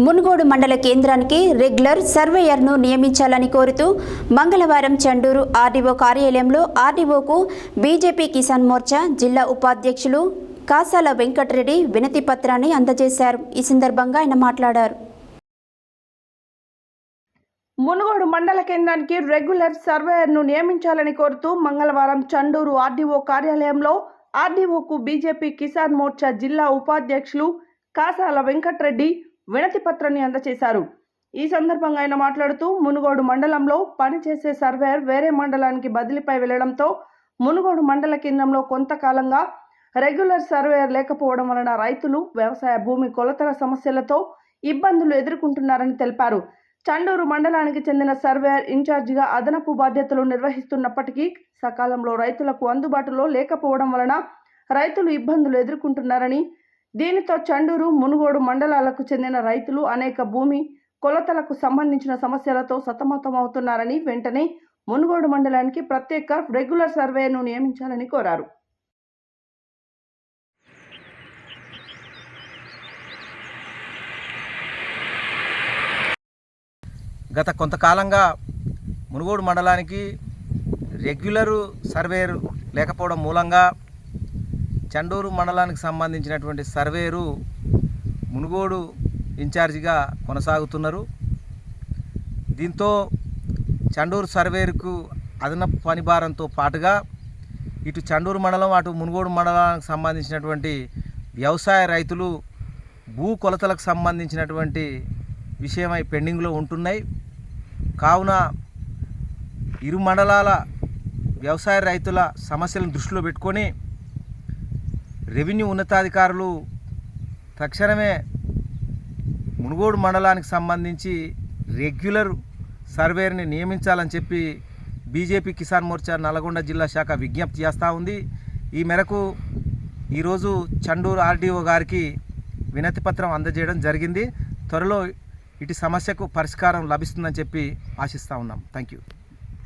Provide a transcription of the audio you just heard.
మునుగోడు మండల కేంద్రానికి రెగ్యులర్ సర్వేయర్ను నియమించాలని కోరుతూ మంగళవారం చండూరు ఆర్డీఓ కార్యాలయంలో ఆర్డీఓకు బీజేపీ కిసాన్ మోర్చా జిల్లా ఉపాధ్యక్షులు కాసాల వెంకటరెడ్డి వినతి పత్రాన్ని అందజేశారు. ఈ సందర్భంగా ఆయన మాట్లాడారు. మునుగోడు మండల కేంద్రానికి రెగ్యులర్ సర్వేయర్ను నియమించాలని కోరుతూ మంగళవారం చండూరు ఆర్డీఓ కార్యాలయంలో ఆర్డీఓకు బీజేపీ కిసాన్ మోర్చా జిల్లా ఉపాధ్యక్షులు కాసాల వెంకటరెడ్డి వినతి పత్రాన్ని అందజేశారు. ఈ సందర్భంగా ఆయన మాట్లాడుతూ మునుగోడు మండలంలో పనిచేసే సర్వేయర్ వేరే మండలానికి బదిలీపై వెళ్లడంతో మునుగోడు మండల కేంద్రంలో కొంతకాలంగా రెగ్యులర్ సర్వేయర్ లేకపోవడం వలన రైతులు వ్యవసాయ భూమి కొలతల సమస్యలతో ఇబ్బందులు ఎదుర్కొంటున్నారని తెలిపారు. చండూరు మండలానికి చెందిన సర్వేయర్ ఇన్ఛార్జిగా అదనపు బాధ్యతలు నిర్వహిస్తున్నప్పటికీ సకాలంలో రైతులకు అందుబాటులో లేకపోవడం వలన రైతులు ఇబ్బందులు ఎదుర్కొంటున్నారని, దీనితో చండూరు మునుగోడు మండలాలకు చెందిన రైతులు అనేక భూమి కొలతలకు సంబంధించిన సమస్యలతో సతమతమవుతున్నారని, వెంటనే మునుగోడు మండలానికి ప్రత్యేక రెగ్యులర్ సర్వేను నియమించాలని కోరారు. గత కొంతకాలంగా మునుగోడు మండలానికి రెగ్యులరు సర్వేయర్ లేకపోవడం మూలంగా చండూరు మండలానికి సంబంధించినటువంటి సర్వేయరు మునుగోడు ఇన్ఛార్జిగా కొనసాగుతున్నారు. దీంతో చండూరు సర్వేయర్కు అదనపు పనిభారంతో పాటుగా ఇటు చండూరు మండలం అటు మునుగోడు మండలానికి సంబంధించినటువంటి వ్యవసాయ రైతులు భూ కొలతలకు సంబంధించినటువంటి విషయమై పెండింగ్లో ఉంటున్నాయి. కావున ఇరు మండలాల వ్యవసాయ రైతుల సమస్యలను దృష్టిలో పెట్టుకొని రెవెన్యూ ఉన్నతాధికారులు తక్షణమే మునుగోడు మండలానికి సంబంధించి రెగ్యులర్ సర్వేయర్ని నియమించాలని చెప్పి బీజేపీ కిసాన్ మోర్చా నల్గొండ జిల్లా శాఖ విజ్ఞప్తి చేస్తూ ఉంది. ఈ మేరకు ఈరోజు చండూరు ఆర్డీఓ గారికి వినతి పత్రం అందజేయడం జరిగింది. త్వరలో ఇటు సమస్యకు పరిష్కారం లభిస్తుందని చెప్పి ఆశిస్తూ ఉన్నాం. Thank you.